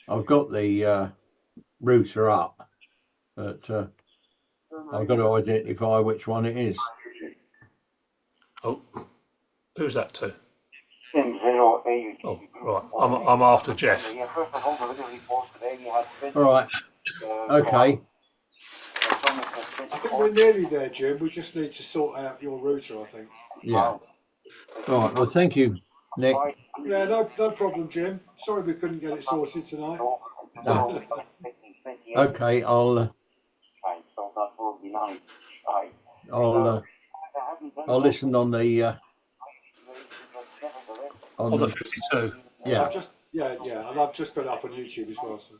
I've got the router up, but I've got to identify which one it is. Oh, who's that to? In 08. Oh, right. I'm after Jeff. Yeah, first of all, the video report today, we had All right. Okay. I think we're nearly there, Jim. We just need to sort out your router, I think. Yeah. All right. Well, thank you, Nick. Yeah, no problem, Jim. Sorry we couldn't get it sorted tonight. No. Okay. I'll listen on the On the 52. Yeah. And I've just got it up on YouTube as well. So.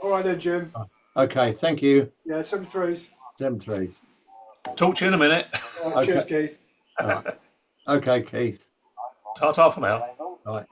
All right then, Jim. Okay. Thank you. Yeah, 73s. 73s. Talk to you in a minute. All right, cheers, Keith. All right. Okay, Keith. Ta-ta for now. Right.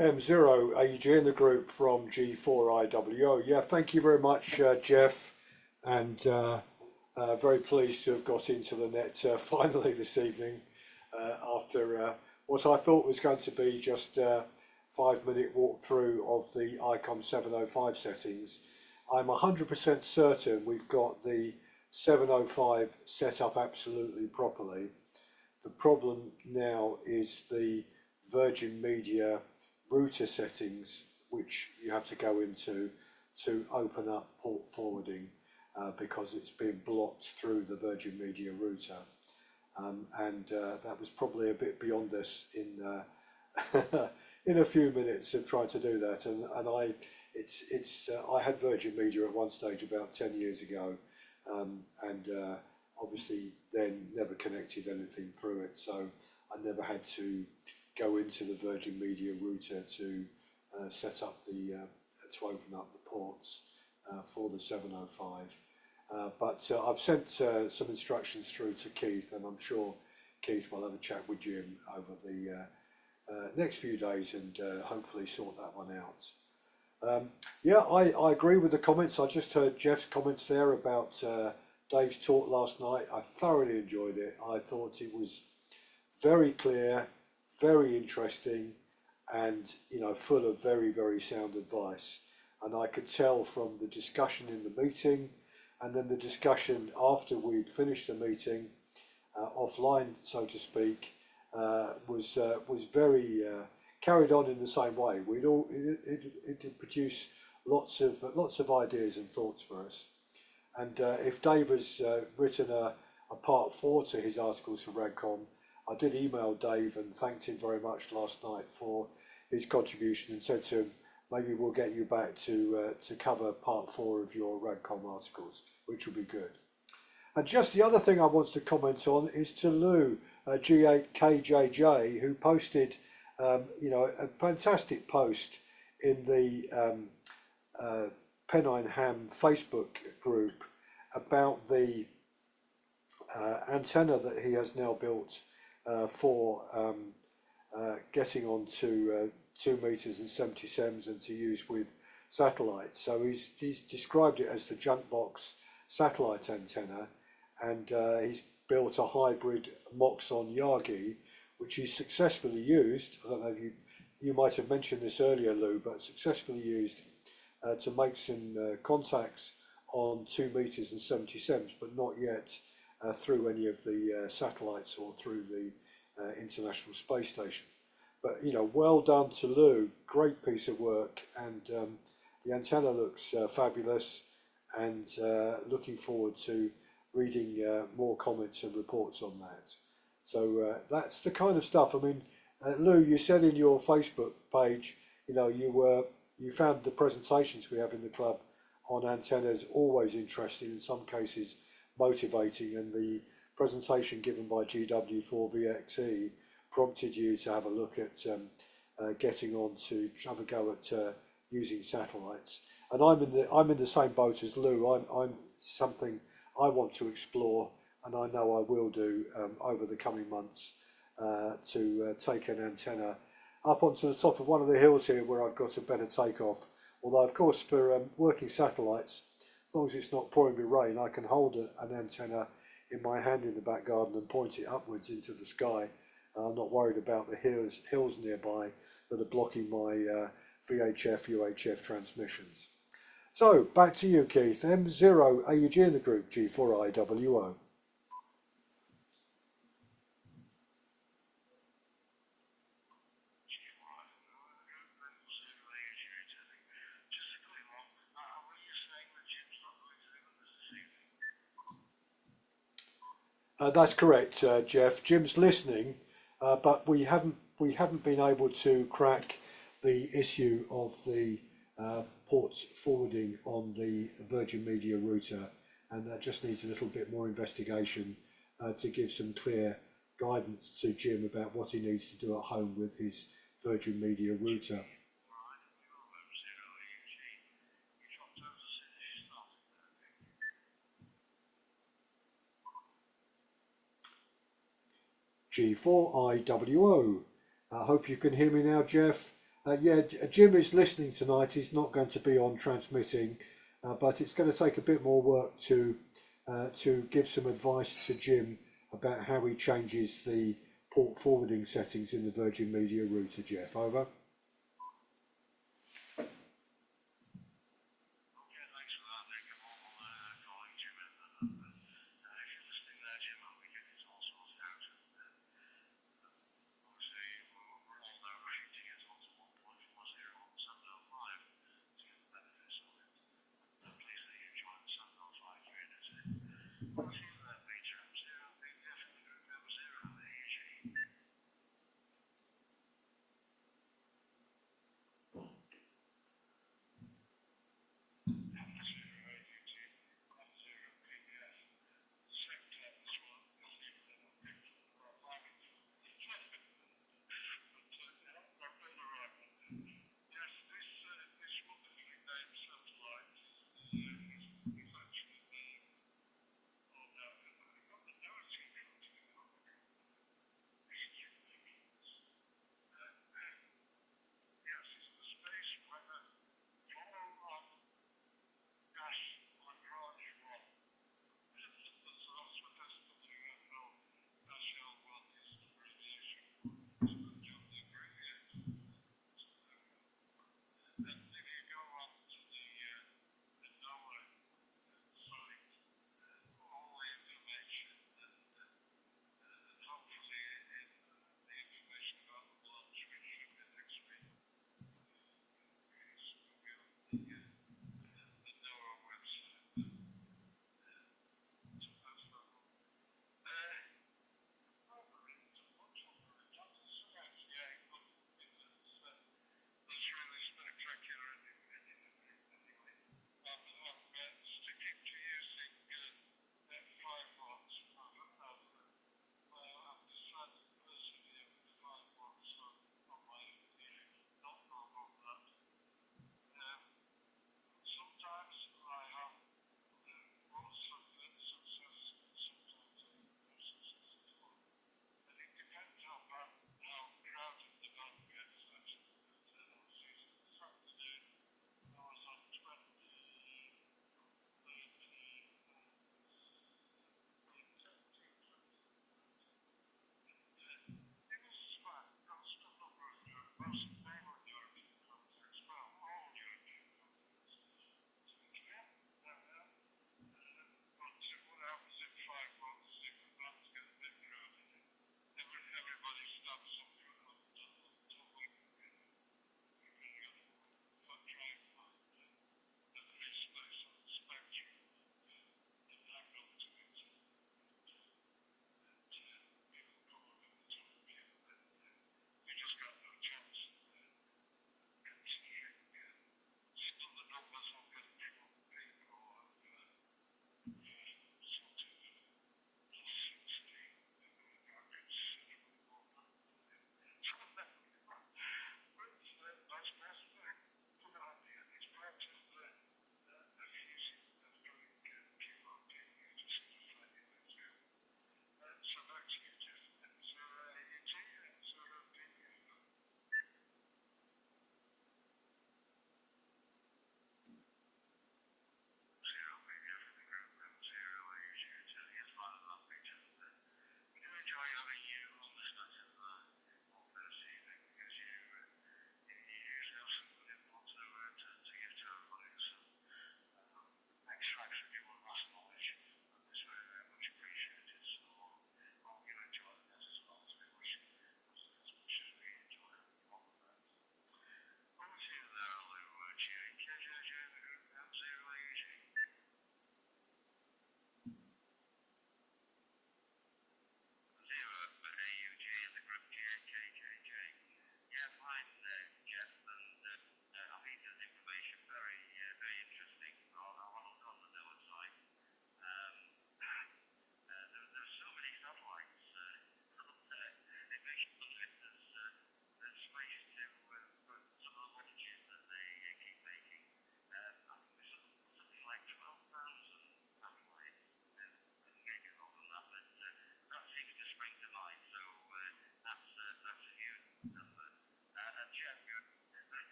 M0 AUG in the group from G4IWO. Yeah, thank you very much, Jeff, and very pleased to have got into the net finally this evening after what I thought was going to be just a 5-minute walkthrough of the ICOM 705 settings. I'm 100% certain we've got the 705 set up absolutely properly. The problem now is the Virgin Media router settings, which you have to go into to open up port forwarding because it's been blocked through the Virgin Media router. And that was probably a bit beyond us in in a few minutes of trying to do that. And I had Virgin Media at one stage about 10 years ago, and obviously then never connected anything through it, so I never had to go into the Virgin Media router to set up the to open up the ports for the 705. But I've sent some instructions through to Keith, and I'm sure Keith will have a chat with Jim over the next few days and hopefully sort that one out. Yeah, I agree with the comments. I just heard Jeff's comments there about Dave's talk last night. I thoroughly enjoyed it. I thought it was very clear, very interesting, and full of very, very sound advice. And I could tell from the discussion in the meeting, and then the discussion after we'd finished the meeting, offline, so to speak, was very carried on in the same way. It produced lots of ideas and thoughts for us. And if Dave has written a part 4 to his articles for Radcom, I did email Dave and thanked him very much last night for his contribution and said to him, maybe we'll get you back to cover part 4 of your Radcom articles, which will be good. And just the other thing I want to comment on is to Lou, G8KJJ, who posted, a fantastic post in the Pennine Ham Facebook group about the antenna that he has now built for getting onto 2 meters and 70 sems and to use with satellites. So he's described it as the junk box satellite antenna, and he's built a hybrid Moxon Yagi, which he's successfully used. I don't know if you might have mentioned this earlier, Lou, but successfully used to make some contacts on 2 meters and 70 sems, but not yet through any of the satellites or through the International Space Station. But well done to Lou, great piece of work, and the antenna looks fabulous, and looking forward to reading more comments and reports on that. So that's the kind of stuff. I mean, Lou, you said in your Facebook page, you found the presentations we have in the club on antennas always interesting, in some cases motivating, and the presentation given by GW4VXE prompted you to have a look at getting on to have a go at using satellites. And I'm in the same boat as Lou. I'm something I want to explore, and I know I will do over the coming months to take an antenna up onto the top of one of the hills here where I've got a better takeoff. Although, of course, for working satellites, as long as it's not pouring with rain, I can hold an antenna in my hand in the back garden and point it upwards into the sky. I'm not worried about the hills nearby that are blocking my VHF, UHF transmissions. So, back to you, Keith. M0 AUG in the group, G4IWO. That's correct, Jeff. Jim's listening, but we haven't been able to crack the issue of the ports forwarding on the Virgin Media router, and that just needs a little bit more investigation to give some clear guidance to Jim about what he needs to do at home with his Virgin Media router. G4IWO. I hope you can hear me now, Jeff. Yeah, Jim is listening tonight. He's not going to be on transmitting, but it's going to take a bit more work to give some advice to Jim about how he changes the port forwarding settings in the Virgin Media router. Jeff, over.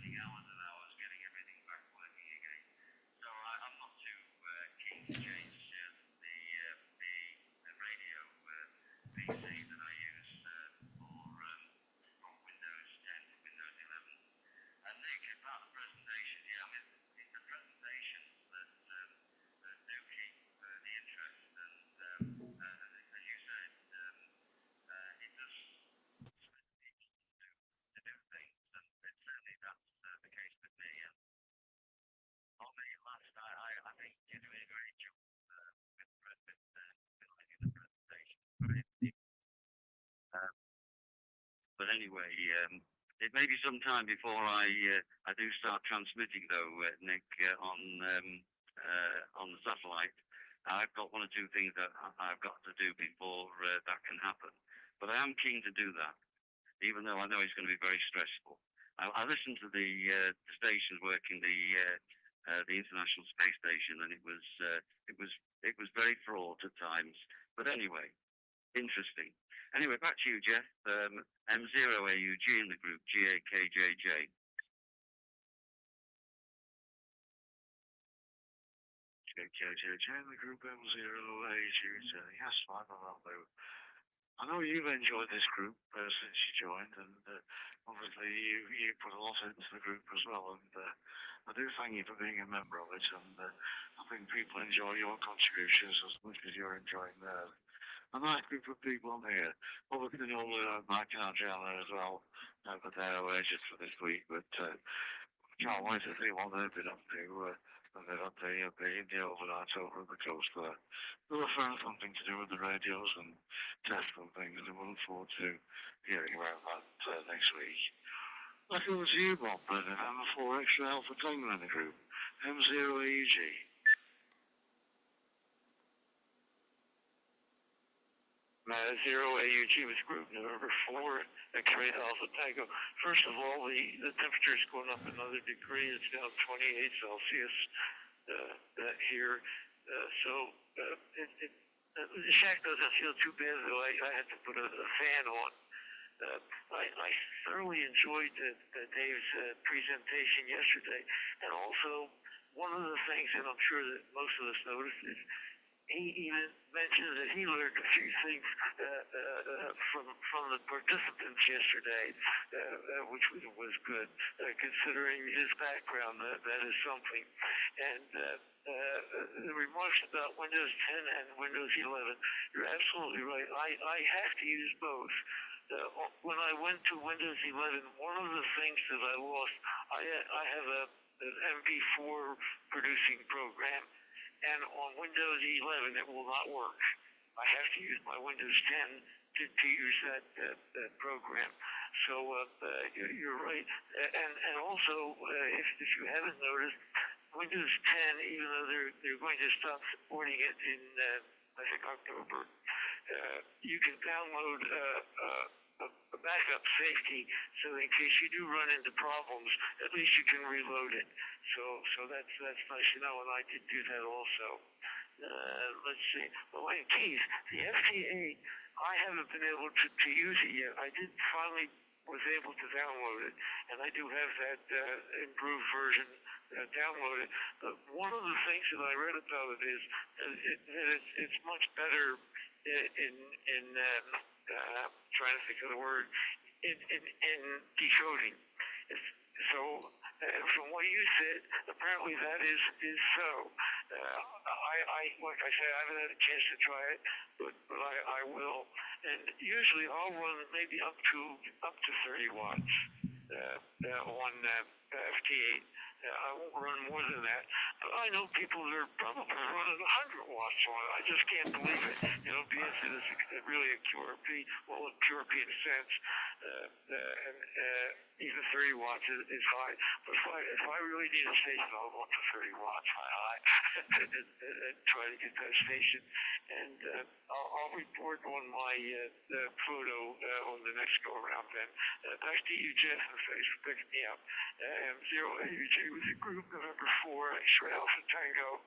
spending hours and hours getting everything back working again. So I'm not too keen to change the radio PC that I use from Windows 10 to Windows 11. And Nick, about the presentation, yeah, I mean, it's the presentations that do keep the interest, and as you said, it does to do things, and certainly that's the case with me. And on me last night, I think you're doing a great job with building the presentation. But anyway, it may be some time before I do start transmitting, though, Nick, on the satellite. I've got one or two things that I've got to do before that can happen. But I am keen to do that, even though I know it's going to be very stressful. I listened to the stations working the International Space Station, and it was very fraught at times. But anyway, interesting. Anyway, back to you, Jeff. M0AUG in the group, GAKJJ. JJJ in the group, M0AUG. Yes, I know you've enjoyed this group since you joined, and obviously you put a lot into the group as well. And I do thank you for being a member of it, and I think people enjoy your contributions as much as you're enjoying theirs. A nice group of people on here. Obviously, normally Mike and Adriana as well, but they're away just for this week. But can't wait to see what they've been up to. They've had the overnight over the coast there. They'll find something to do with the radios and tests and things, and we'll look forward to hearing about that next week. Back over to you, Bob, Brennan, and the 4 extra Alpha Tango in the group, M0AUG. 0AUG with group number 4, X-ray Alpha Tango. First of all, the temperature is going up another degree. It's now 28 Celsius here. The shack doesn't feel too bad, though. I had to put a fan on. I thoroughly enjoyed Dave's presentation yesterday. And also, one of the things that I'm sure that most of us noticed is he even mentioned that he learned a few things from the participants yesterday, which was good, considering his background. That is something. And the remarks about Windows 10 and Windows 11, you're absolutely right. I have to use both. When I went to Windows 11, one of the things that I lost, I have an MP4 producing program. And on Windows 11, it will not work. I have to use my Windows 10 to use that program. So you're right. And also, if you haven't noticed, Windows 10, even though they're going to stop supporting it in, I think, October, you can download a backup safety, so in case you do run into problems, at least you can reload it. So that's nice to know, and I did do that also. Let's see. Well, in case the FTA, I haven't been able to use it yet. I did finally was able to download it, and I do have that improved version downloaded. But one of the things that I read about it is that it's much better in trying to think of the word, in decoding. So, from what you said, apparently that is so. Like I said, I haven't had a chance to try it, but I will. And usually I'll run maybe up to 30 watts on FT8. I won't run more than that. But I know people that are probably running 100 watts on it. I just can't believe it. BS is really a QRP. Well, a QRP in a sense. And even 30 watts is high. But if I really need a station, I'll go up to 30 watts and try to get that station. And I'll report on my photo on the next go around then. Back to you, Jeff, and thanks for picking me up. M0AUG with the group November 4, X-ray Alpha Tango.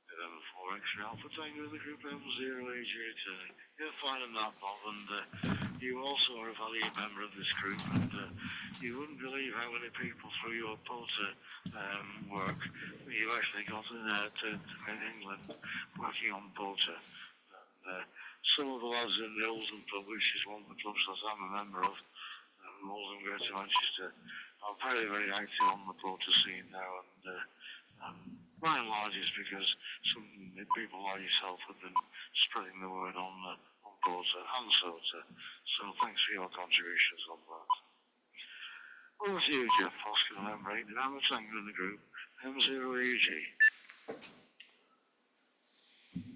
November 4, X-ray Alpha Tango in the group M0AJ returning. You're fine on that, Bob, and you also are a valued member of this group, and you wouldn't believe how many people through your porter work you've actually got to England working on porter. And, some of the lads in the Oldham Pub, which is one of the clubs that I'm a member of, Oldham Greater Manchester, are very, very active on the porter scene now, and by and large it's because some people like yourself have been spreading the word on porter and soda. So thanks for your contributions on that. Over to you, Jeff, Oscar November 8, I'm a Tango in the group, M0AG.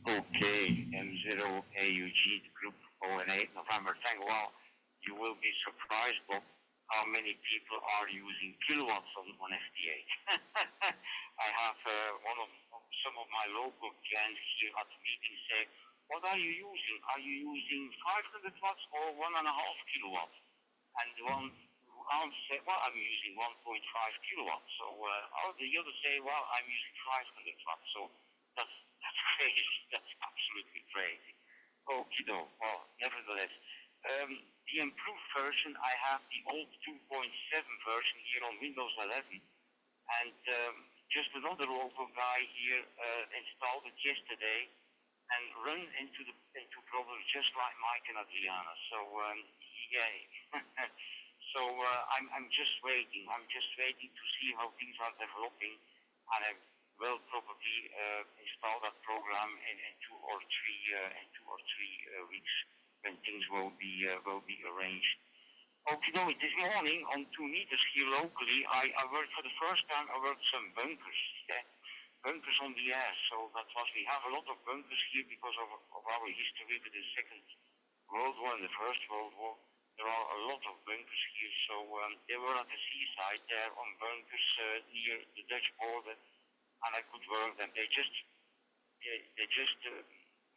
Okay, M0AUG, the group 08 November Tango. Well, you will be surprised, Bob, how many people are using kilowatts on FD8. I have some of my local clients here at the meeting say, what are you using? Are you using 500 watts or 1.5 kilowatts? And one say, well, I'm using 1.5 kilowatts. So the others say, well, I'm using 500 watts. So that's crazy. That's absolutely crazy. Okie-doke. Well, nevertheless, the improved version, I have the old 2.7 version here on Windows 11, and just another local guy here installed it yesterday and run into problems just like Mike and Adriana. So yay. So I'm just waiting. I'm just waiting to see how things are developing, and I will probably install that program in 2 or 3 weeks when things will be arranged. Okay, this morning on 2 meters here locally, I worked for the first time. I worked some bunkers, bunkers on the air. So that was, we have a lot of bunkers here because of our history with the Second World War and the First World War. There are a lot of bunkers here. So they were at the seaside there on bunkers near the Dutch border, and I could work them. They just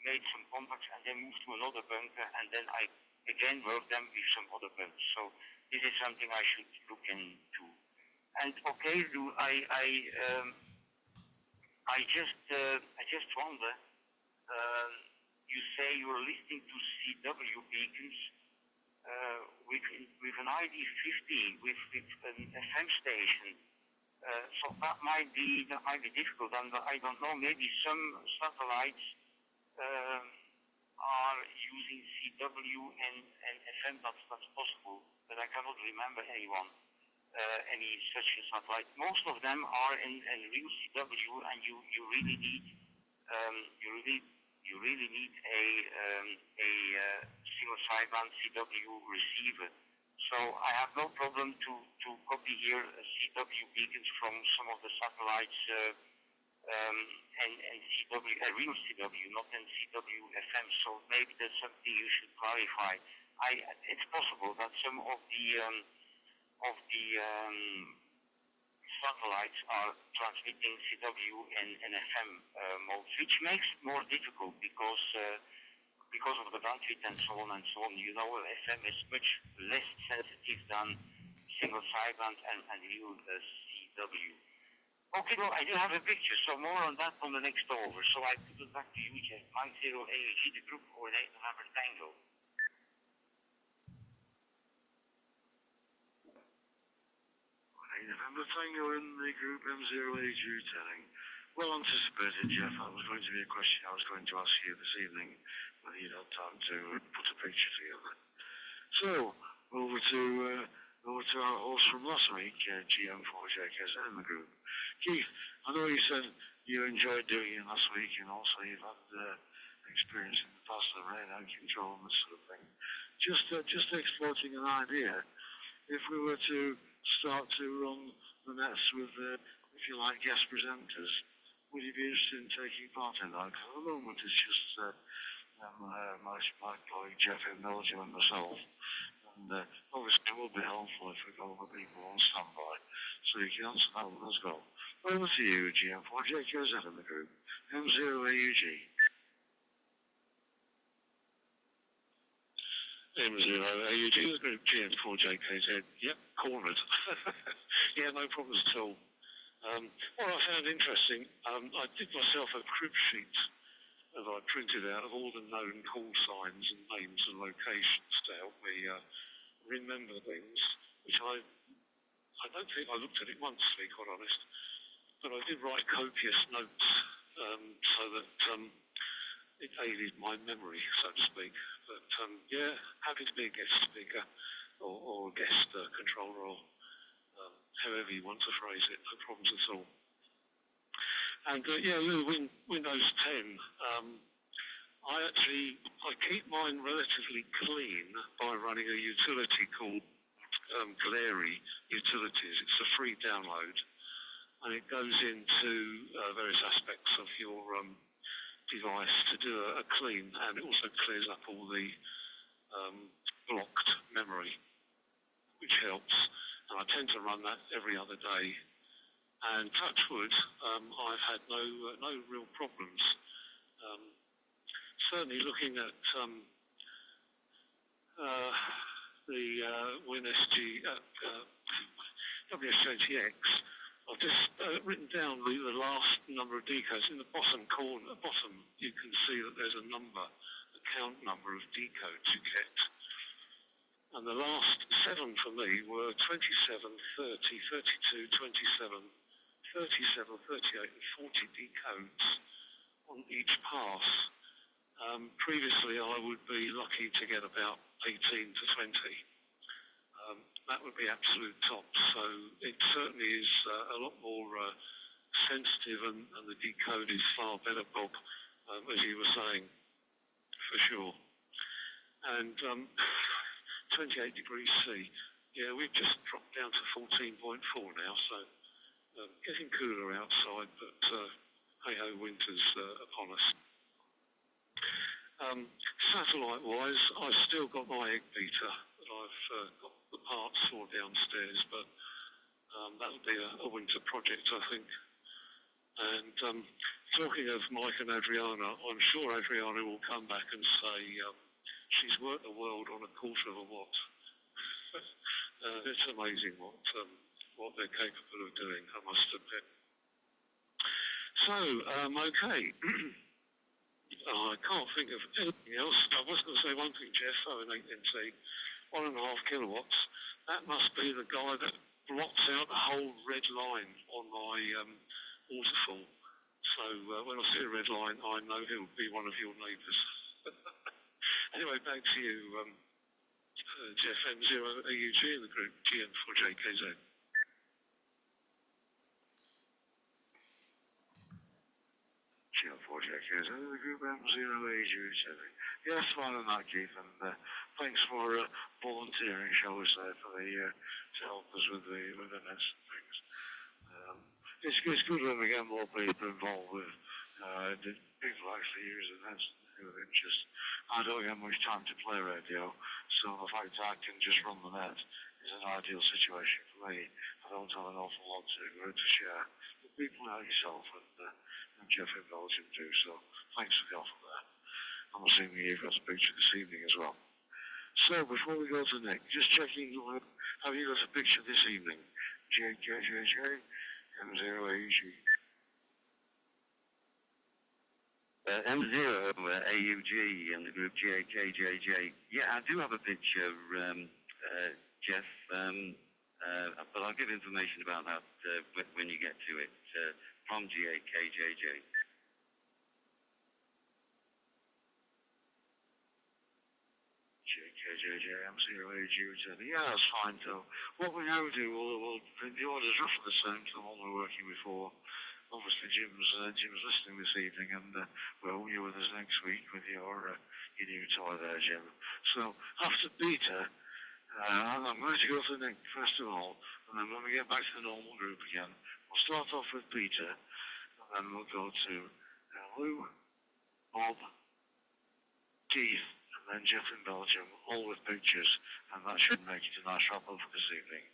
made some contacts and then moved to another bunker, and then I again worked them with some other bunkers. So this is something I should look into. And okay, I just wonder. You say you're listening to CW beacons with an ID50 with an FM station. So that might be difficult, and I don't know. Maybe some satellites are using CW and FM. That's possible, but I cannot remember any such satellite. Most of them are in real CW, and you really need a single sideband CW receiver. So I have no problem to copy here CW beacons from some of the satellites and CW, real CW, not in CW FM. So maybe that's something you should clarify. It's possible that some of the satellites are transmitting CW and FM modes, which makes it more difficult because of the bandwidth and so on and so on. You know, FM is much less sensitive than single sideband and real CW. Okay, well, I do have a picture, so more on that on the next over. So I put it back to you, Jeff. 90AG, the group coordinate November Tango. November Tango in the group M0AG returning. Well anticipated, Jeff. That was going to be a question I was going to ask you this evening, whether you'd had time to put a picture together. So, over to our horse from last week, GM4JKZ in the group. Keith, I know you said you enjoyed doing it last week, and also you've had experience in the past of radar control and this sort of thing. Just exploiting an idea. If we were to start to run the nets with, if you like, guest presenters, would you be interested in taking part in that? Because at the moment it's just my colleague Jeff in Belgium and myself. And obviously it will be helpful if we got other people on standby, so you can answer that one as well. Over to you, GM4JKZ in the group, M0AUG. M0AUG in the group, GM4JKZ. Yep, cornered. Yeah, no problems at all. What I found interesting, I did myself a crib sheet as I printed out, of all the known call signs and names and locations to help me remember things, which I don't think I looked at it once, to be quite honest, but I did write copious notes so that it aided my memory, so to speak. But yeah, happy to be a guest speaker or a guest controller, or however you want to phrase it, no problems at all. And yeah, Windows 10. I keep mine relatively clean by running a utility called Glary Utilities. It's a free download, and it goes into various aspects of your device to do a clean, and it also clears up all the blocked memory, which helps. And I tend to run that every other day. And touch wood, I've had no real problems. Certainly looking at the WSJTX, I've just written down the last number of decodes. In the bottom corner, you can see that there's a count number of decodes you get. And the last 7 for me were 27, 30, 32, 27, 37, 38 and 40 decodes on each pass. Previously I would be lucky to get about 18 to 20. That would be absolute top. So it certainly is a lot more sensitive, and the decode is far better, Bob, as you were saying, for sure. And 28 degrees C. Yeah, we've just dropped down to 14.4 now, so getting cooler outside, but hey-ho, winter's upon us. Satellite-wise, I've still got my egg beater that I've got the parts for downstairs, but that'll be a winter project, I think. And talking of Mike and Adriana, I'm sure Adriana will come back and say she's worked the world on a quarter of a watt. It's amazing what they're capable of doing, I must admit. So, okay. I can't think of anything else. I was going to say one thing, Jeff, an 8NT, 1.5 kilowatts. That must be the guy that blots out the whole red line on my waterfall. So when I see a red line, I know he'll be one of your neighbours. Anyway, back to you, Jeff. M0AUG in the group, GM4JKZ. GM4JKZ in the group, M0AUG7. Yes, fine on that, Keith, and thanks for volunteering, shall we say, for the to help us with the nets and things. It's good when we get more people involved with people actually use the nets of interest. I don't get much time to play radio, so the fact I can just run the net is an ideal situation for me. I don't have an awful lot to share with people like yourself and Jeff in Belgium too, so thanks for the offer there. I'm assuming you've got a picture this evening as well. So before we go to Nick, just checking, have you got a picture this evening? JKJJ, M0AUG. M0AUG and the group JKJJ. Yeah, I do have a picture, Jeff, but I'll give information about that when you get to it, from JKJJ. JKJJ, M0AUG. Yeah, that's fine, so what we now do, we'll the orders roughly the same to the one we were working before. Obviously, Jim's listening this evening, and well, you're with us next week with your new toy there, Jim. So after beta, I'm going to go to Nick first of all, and then when we get back to the normal group again, we'll start off with Peter, and then we'll go to Lou, Bob, Keith, and then Jeff in Belgium, all with pictures, and that should make it a nice wrap up for this evening.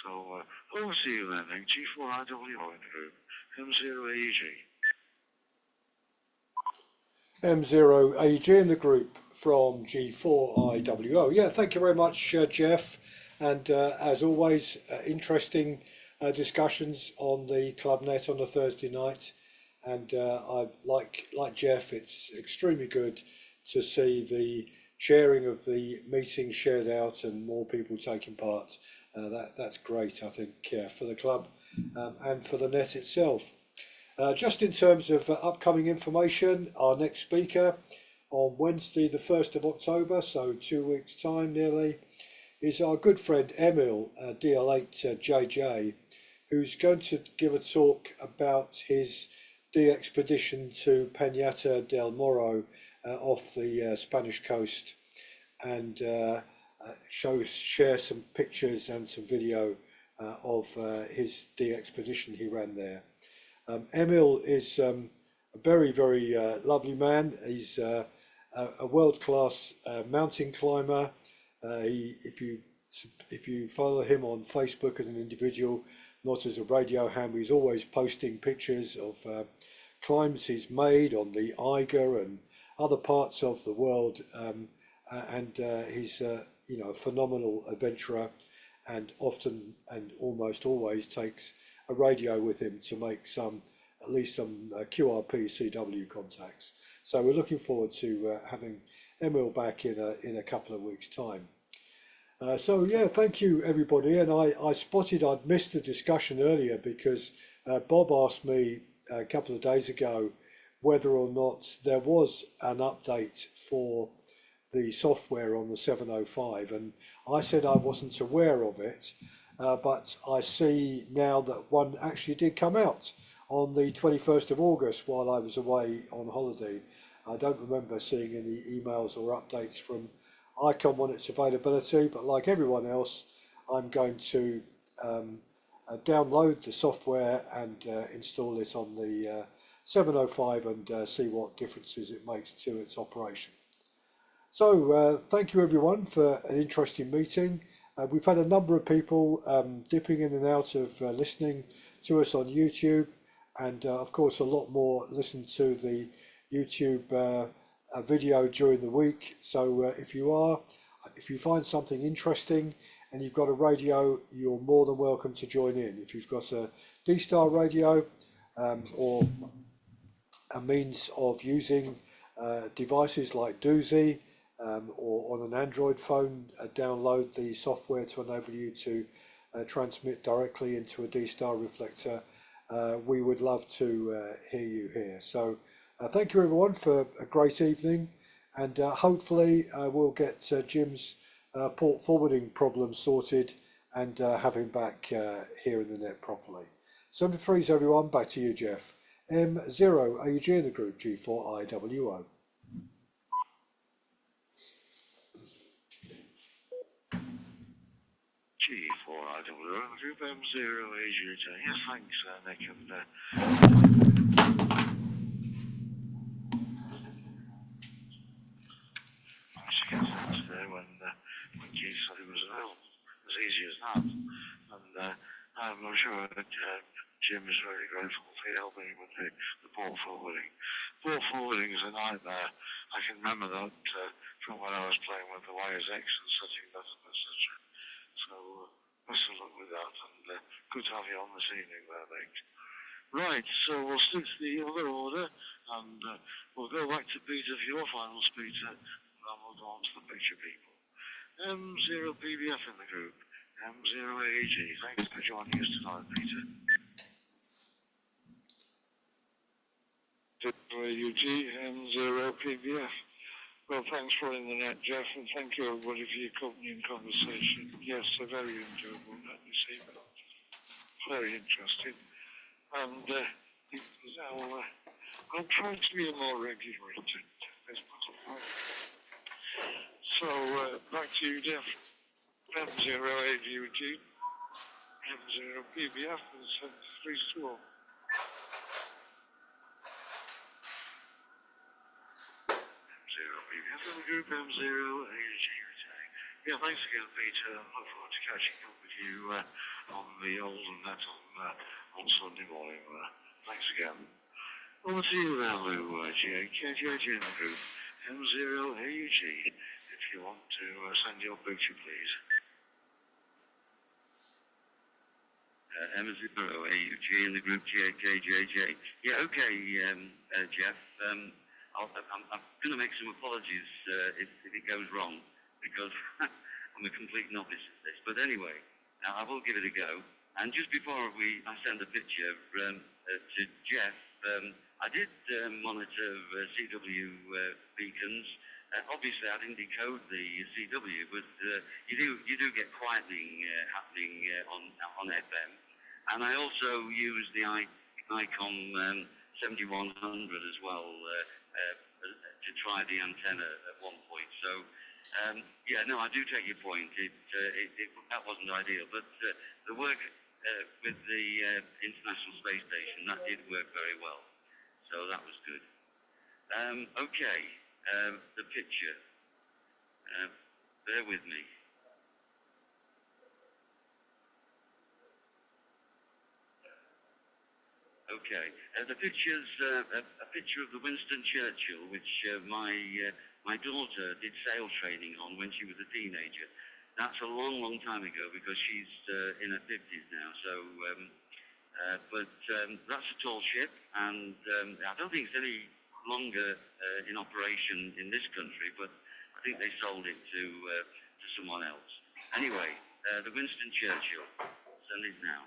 So over to you then, Nick, G4IWO in the group. M0AUG. M0AG in the group from G4IWO. Yeah, thank you very much, Jeff. And as always, interesting discussions on the Club Net on a Thursday night. And I like Jeff, it's extremely good to see the sharing of the meeting shared out and more people taking part. That's great, I think, for the club and for the net itself. Just in terms of upcoming information, our next speaker on Wednesday, the 1st of October, so 2 weeks' time nearly, is our good friend Emil, DL8 JJ, who's going to give a talk about his expedition to Peñata del Morro off the Spanish coast, and share some pictures and some video of his expedition he ran there. Emil is a very, very lovely man. He's a world-class mountain climber. If you follow him on Facebook as an individual, not as a radio ham, he's always posting pictures of climbs he's made on the Eiger and other parts of the world, and he's a phenomenal adventurer, and often and almost always takes a radio with him to make at least some QRP CW contacts. So we're looking forward to having Emil back in a couple of weeks' time. So yeah, thank you everybody. And I spotted I'd missed the discussion earlier because Bob asked me a couple of days ago whether or not there was an update for the software on the 705, and I said I wasn't aware of it, but I see now that one actually did come out on the 21st of August while I was away on holiday. I don't remember seeing any emails or updates from ICOM on its availability, but like everyone else, I'm going to download the software and install it on the 705 and see what differences it makes to its operation. So thank you everyone for an interesting meeting. We've had a number of people dipping in and out of listening to us on YouTube, and of course a lot more listen to the YouTube video during the week. So if you find something interesting and you've got a radio, you're more than welcome to join in. If you've got a D-Star radio or a means of using devices like Doozy, or on an Android phone, download the software to enable you to transmit directly into a D-Star reflector. We would love to hear you here. So thank you everyone for a great evening, and hopefully we'll get Jim's port forwarding problem sorted and have him back here in the net properly. 73s everyone, back to you Jeff. M0 AUG in the group, G4IWO. G4IWO, group M0 AUG. Yes, thanks Nick, and today when Keith said he was available, as easy as that. And I'm sure that Jim is very grateful for helping with the port forwarding. Port forwarding is a nightmare. I can remember that from when I was playing with the YSX and setting that up, etc. So best of luck with that, and good to have you on this evening there, Nick. Right, so we'll stick to the other order, and we'll go back to Peter for your final speech, and then we'll go on to the picture people. M0PBF in the group, M0AG. Thanks for joining us tonight, Peter. AUG, M0PBF. Well, thanks for in the net, Jeff, and thank you everybody for your company and conversation. Yes, a very enjoyable net this evening. Very interesting. And I'll try to be a more regular attendee. So, back to you, Jeff. M0AUG, M0PBF, and 73 to all. The group M0AUG returning. Yeah, thanks again, Peter. I look forward to catching up with you on the older net on Sunday morning. Thanks again. Over to you there, Lou, KJJ in the group M0AUG. If you want to send your picture, please. M0AUG in the group JKJJ. Yeah, okay, Jeff. I'm going to make some apologies if it goes wrong, because I'm a complete novice at this. But anyway, I will give it a go. And just before I send a picture to Jeff, I did monitor CW beacons. Obviously, I didn't decode the CW, but you do get quietening happening on FM. And I also used the Icon 7100 as well to try the antenna at one point. So yeah, no, I do take your point. That wasn't ideal, but the work with the International Space Station, that did work very well. So that was good. Okay, the picture. Bear with me. Okay, the picture's a picture of the Winston Churchill, which my daughter did sail training on when she was a teenager. That's a long, long time ago, because she's in her 50s now. So, but that's a tall ship, and I don't think it's any longer in operation in this country, but I think they sold it to someone else. Anyway, the Winston Churchill. Send it now.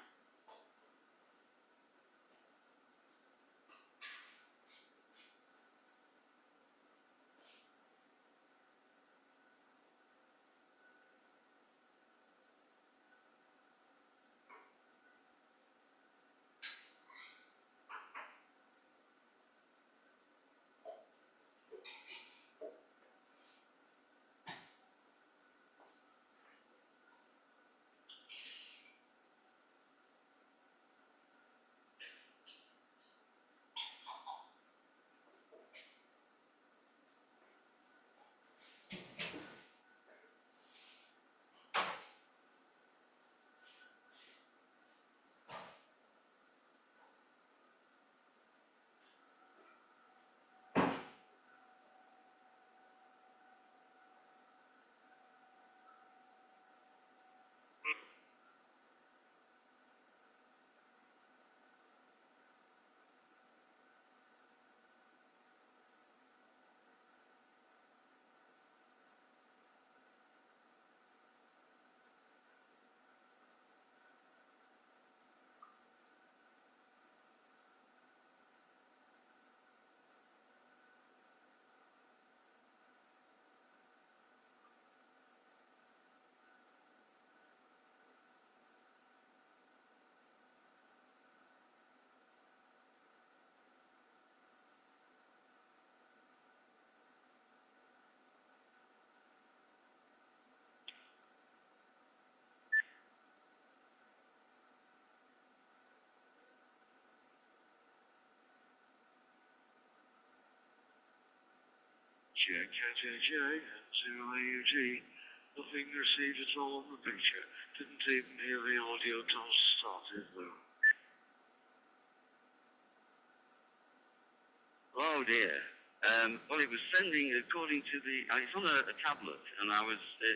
JKJJ, M0AUG. Nothing received at all on the picture. Didn't even hear the audio till started though. Oh dear. Well, it was sending according to the. It's on a tablet, and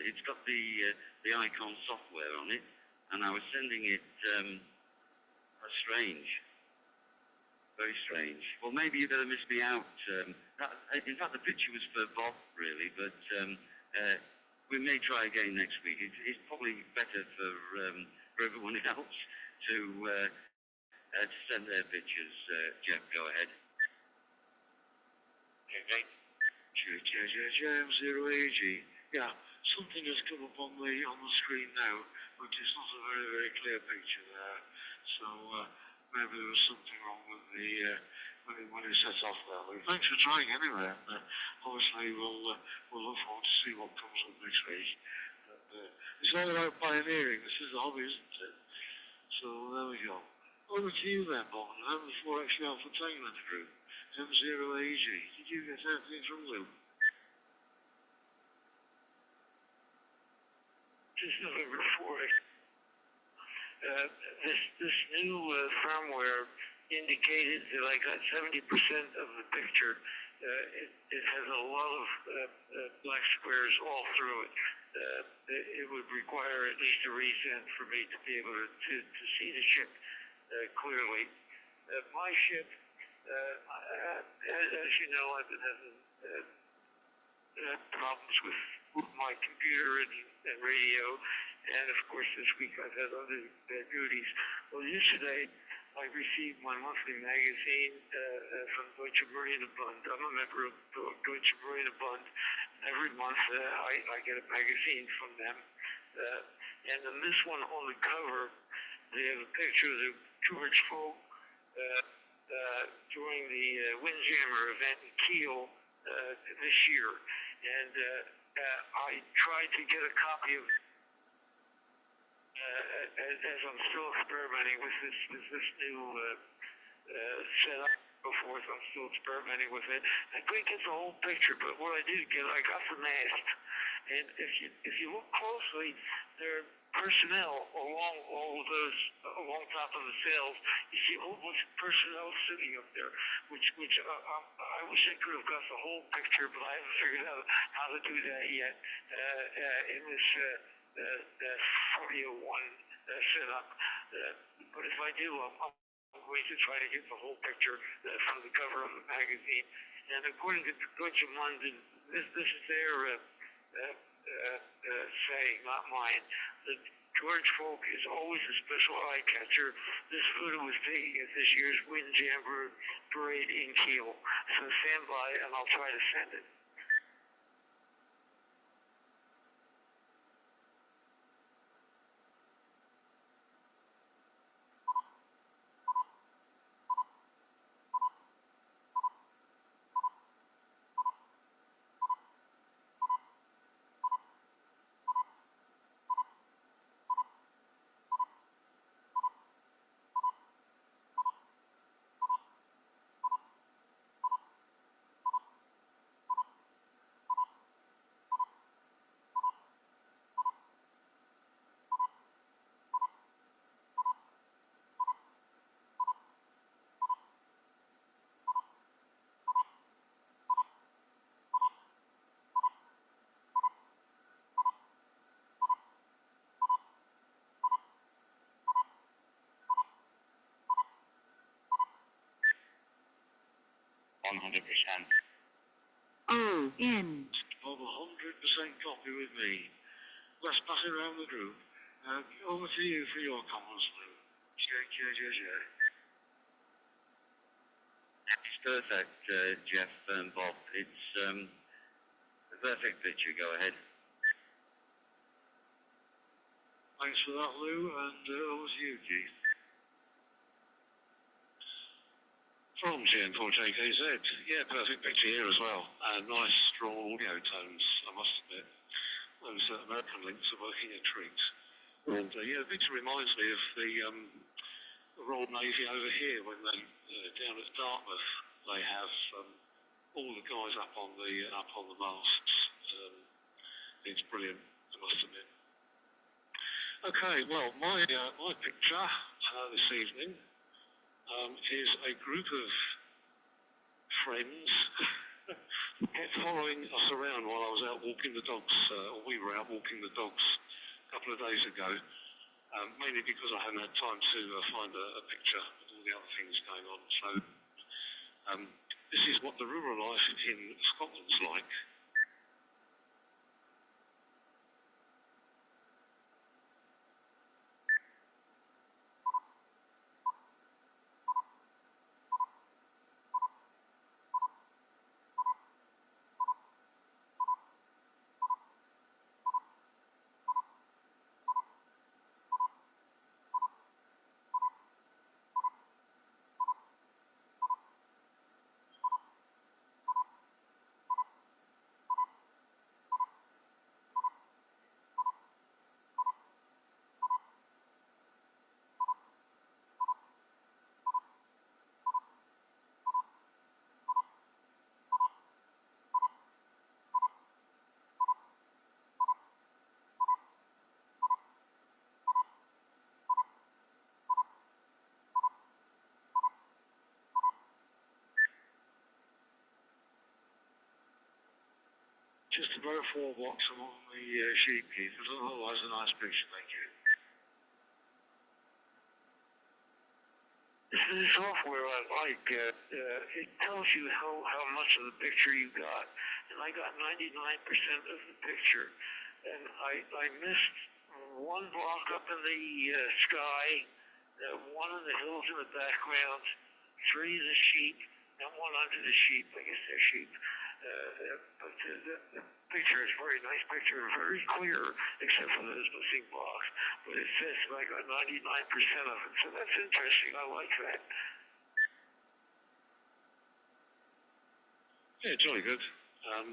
it's got the Icon software on it, and I was sending it. That's strange. Very strange. Well, maybe you better miss me out. In fact, the picture was for Bob, really, but we may try again next week. It's probably better for everyone else to send their pictures. Jeff, go ahead. Okay. M0AG. Yeah, something has come up on the screen now, but it's not a very, very clear picture there. So maybe there was something wrong with the when it set off there. But thanks for trying anyway. Obviously, we'll look forward to see what comes up next week. It's all about pioneering. This is a hobby, isn't it? So there we go. Over to you then, Bob, and I'm the 4XL Alpha Tango Group, M0AG. Did you get anything from Lou? This is November 4th. This new firmware indicated that I got 70% of the picture. It has a lot of black squares all through it. it would require at least a resend for me to be able to see the ship clearly. My ship, as you know, I've been having problems with my computer and radio, and of course this week I've had other duties. Well, yesterday I received my monthly magazine from Deutsche Marine Bund. I'm a member of Deutsche Marine Bund. Every month I get a magazine from them. And in this one on the cover, they have a picture of the George Folk during the Windjammer event in Kiel this year. And I tried to get a copy of as I'm still experimenting with this new setup and so forth. I'm still experimenting with it. I couldn't get the whole picture, but what I did get, I got the mast. And if you look closely, there are personnel along all of those, along top of the sails. You see a whole bunch of personnel sitting up there, which I wish I could have got the whole picture, but I haven't figured out how to do that yet in this 4001 setup. But if I do, I'm going to try to get the whole picture from the cover of the magazine. And according to Deutsche London, this is their saying, not mine. The George Folk is always a special eye catcher. This photo was taken at this year's Windjammer Parade in Kiel. So stand by and I'll try to send it. Oh, I'm 100% copy with me. Let's pass it around the group. Over to you for your comments, Lou. Cheer. it's perfect, Jeff and Bob. It's a perfect picture. Go ahead. Thanks for that, Lou, and over to you, Keith. From GN4JKZ, yeah, perfect picture here as well. Nice, strong audio tones, I must admit. Those American links are working a treat. And yeah, the picture reminds me of the Royal Navy over here when they, down at Dartmouth, they have all the guys up on the masts. It's brilliant, I must admit. Okay, well, my picture this evening is a group of friends who kept following us around while I was out walking the dogs, or we were out walking the dogs a couple of days ago, mainly because I hadn't had time to find a picture of all the other things going on. So this is what the rural life in Scotland's like. Just about 4 blocks along the sheep, Keith. Otherwise, a nice picture, thank you. This is software I like. It tells you how much of the picture you got. And I got 99% of the picture. And I missed 1 block up in the sky, 1 in the hills in the background, 3 of the sheep, and 1 under the sheep. I guess they're sheep. But the picture is a very nice picture, very clear, except for those missing blocks. But it says I got 99% of it, so that's interesting. I like that. Yeah, jolly good. How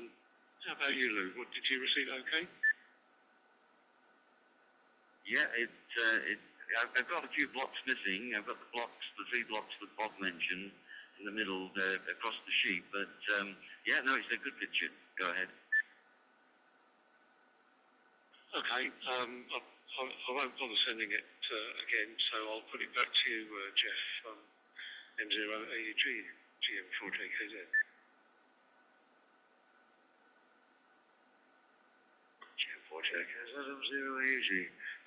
about you, Lou? What, did you receive okay? Yeah, I've got a few blocks missing. I've got the 3 blocks that Bob mentioned in the middle across the sheep. But yeah, no, it's a good picture. Go ahead. Okay, I won't bother sending it again, so I'll put it back to you, Jeff, M0AUG, GM4JKZ. GM4JKZ, M0AUG.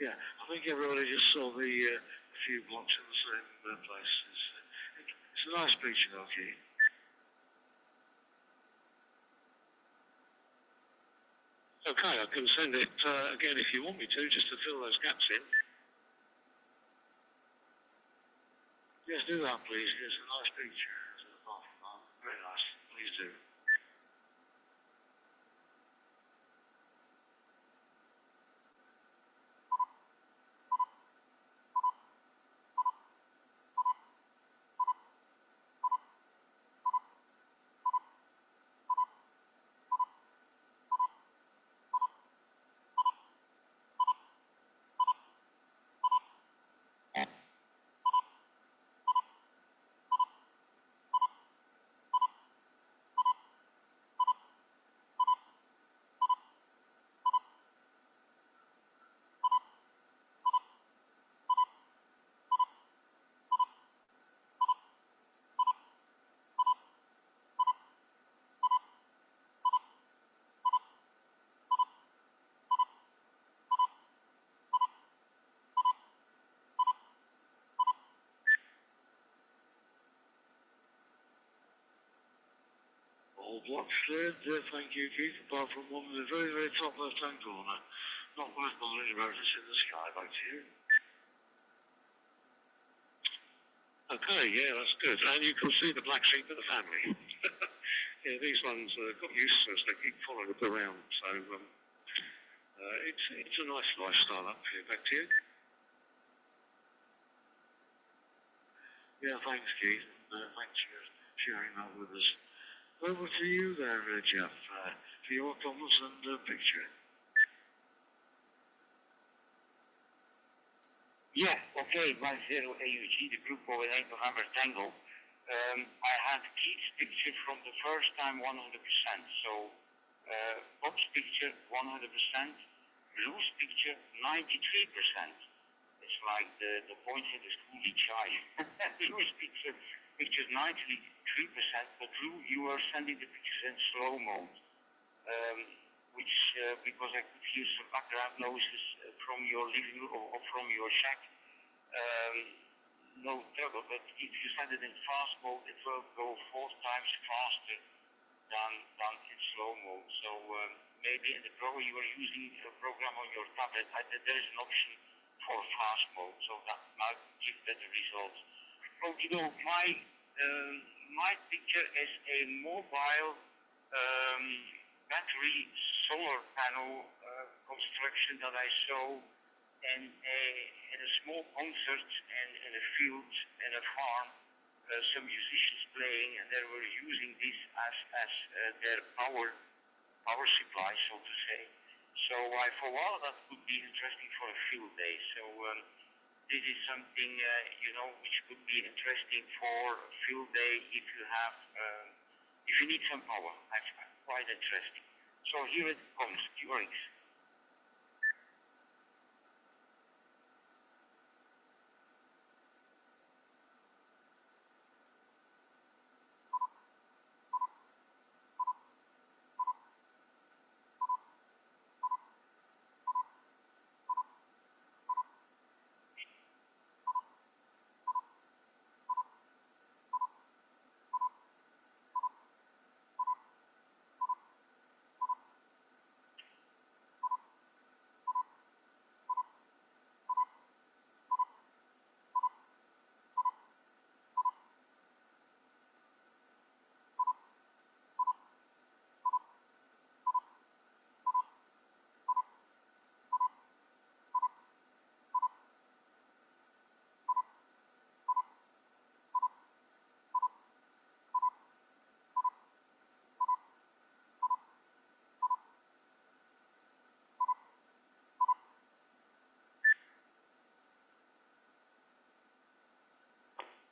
Yeah, I think everybody just saw the few blocks in the same place. It's a nice picture, though, Keith. Okay, I can send it again if you want me to, just to fill those gaps in. Yes, do that, please. It's a nice picture. Very nice. Please do. All blocks cleared, thank you, Keith, apart from one in the very, very top left-hand corner. Not worth bothering about, it's in the sky, back to you. Okay, yeah, that's good. And you can see the black sheep of the family. Yeah, these ones got used to us, they keep following us around, so it's a nice lifestyle up here. Back to you. Yeah, thanks, Keith. Thanks for sharing that with us. Over to you there, Jeff, for your comments and picture. Yeah, okay, 10 AUG, the group of 8 November Tango. I had Keith's picture from the first time 100%. So Bob's picture 100%, Lou's picture 93%. It's like the points in the school each eye. Lou's picture 93%, but Lou, you are sending the pictures in slow mode, which because I could hear some background noises from your living room or from your shack. No trouble, but if you send it in fast mode, it will go 4 times faster than in slow mode. So maybe in the program you are using a program on your tablet, there is an option for fast mode, so that might give better results. Well, you know, my picture is a mobile battery solar panel construction that I saw in a small concert and in a field in a farm. Some musicians playing, and they were using this as their power supply, so to say. So I thought, that could be interesting for a field day. So this is something which could be interesting for a field day if you need some power. That's quite interesting. So here it comes, QRX.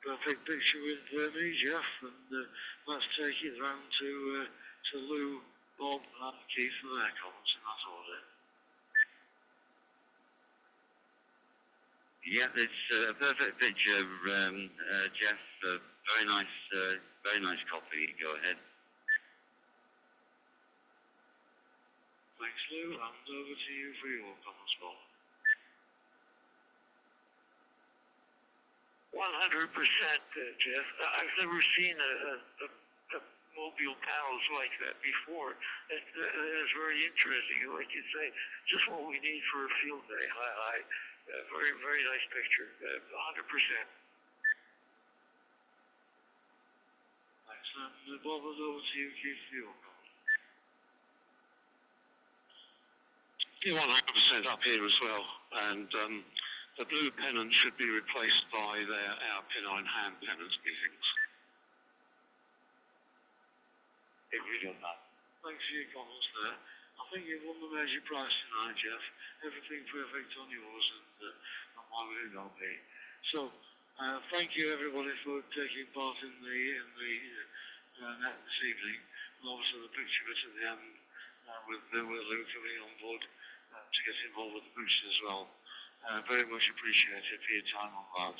perfect picture with me, Jeff, and let's take it round to Lou, Bob, and Keith for their comments in that order. Yeah, it's a perfect picture, Jeff. Very nice copy. Go ahead. Thanks, Lou, and over to you for your comments, Bob. 100%, Jeff. I've never seen a mobile panels like that before. That is very interesting. Like you say, just what we need for a field day. Very, very nice picture. 100%. Thanks, and Bob, and over to you, Keith, for your comments. You're 100% up here as well, and the blue pennant should be replaced by our Pennine Ham pennants, methinks. Agreed on that. Thanks for your comments there. I think you've won the major prize tonight, Jeff. Everything perfect on yours, and mine will not be. So, thank you everybody for taking part in the net this evening. And obviously the picture bit at the end with Lou coming on board to get involved with the picture as well. Very much appreciated for your time on that.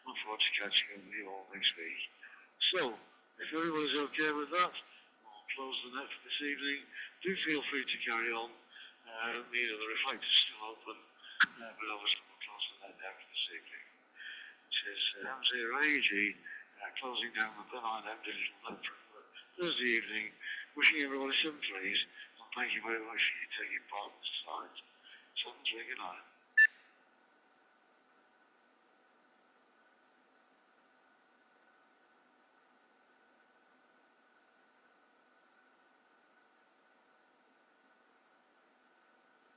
Look forward to catching up with you all next week. So, if everybody's okay with that, I'll close the net for this evening. Do feel free to carry on. The reflector's still open, but obviously we'll close the net down for this evening. This is M0AG closing down the Pennine Ham digital net for Thursday evening. Wishing everybody some please, and thank you very much for you taking part in this tonight. 7-3, good night.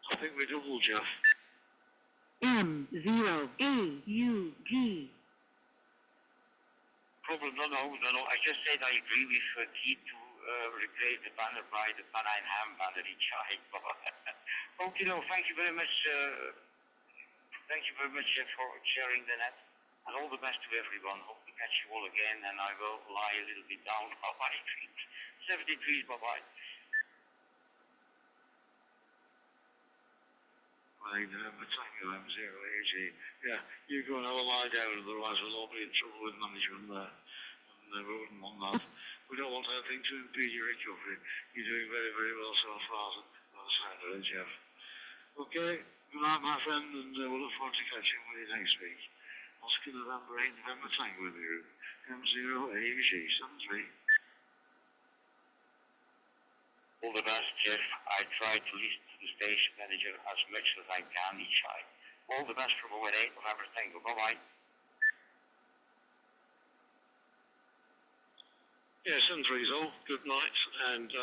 I think we double, Jeff. M0AUG. Problem, no. I just said I agree with Keith to replace the banner by the Pennine Ham banner each side. Okay, no, thank you very much. Thank you very much for sharing the net, and all the best to everyone. Hope to catch you all again, and I will lie a little bit down. Bye-bye. 73, bye-bye. Thank you, M0AG. Yeah, you go and have a lie down, otherwise we'll all be in trouble with management there. And we wouldn't want that. We don't want anything to impede your recovery. You're doing very, very well so far, Jeff. Okay, good night, my friend, and we'll look forward to catching with you next week. Oscar November 8, November Tango with you. M0AUG 73. All the best, Jeff. I try to listen to the station manager as much as I can each side. All the best from 08 November Tango. Bye-bye. Yeah, 73's all. Good night. And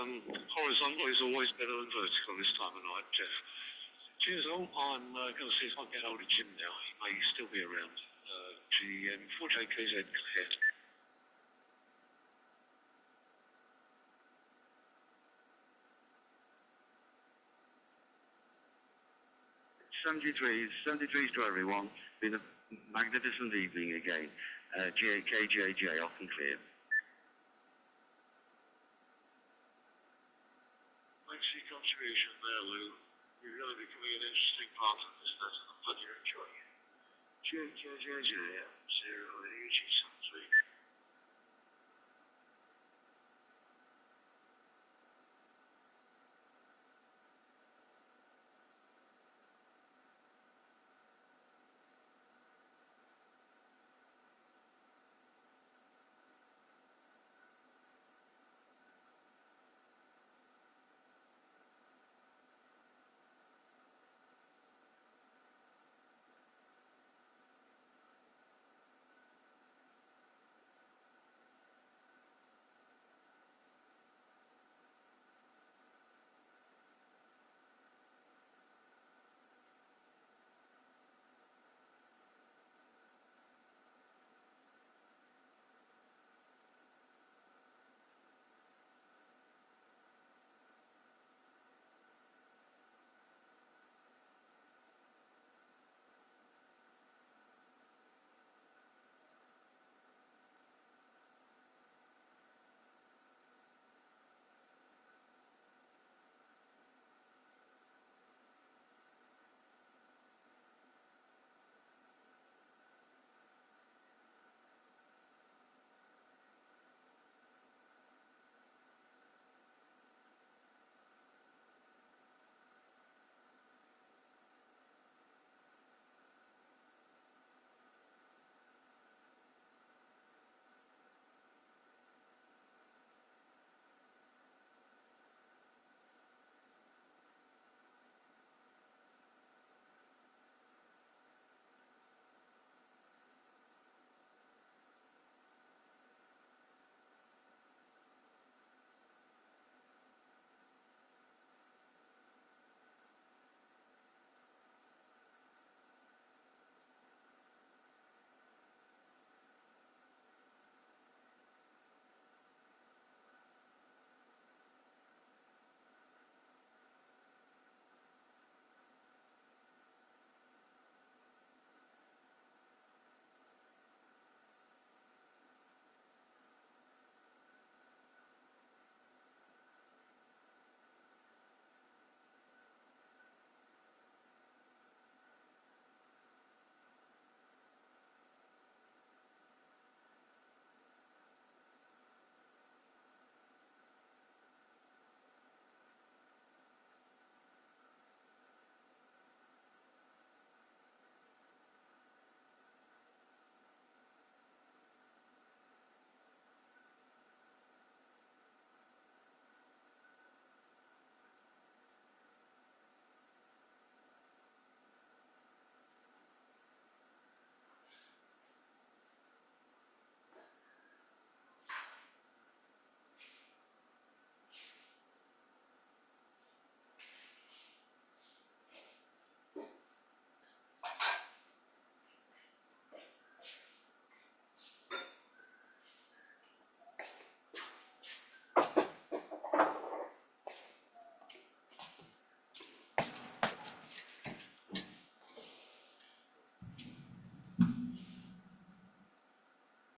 horizontal is always better than vertical this time of night, Jeff. Cheers all. I'm going to see if I can get hold of Jim now. He may still be around. GM 4JKZ cleared. 73s to everyone. Been a magnificent evening again. KJJ off and clear. Thanks for your contribution there, Lou. You're really becoming an interesting part of this net, and I'm glad you're enjoying it. KJJ, 0AG 73.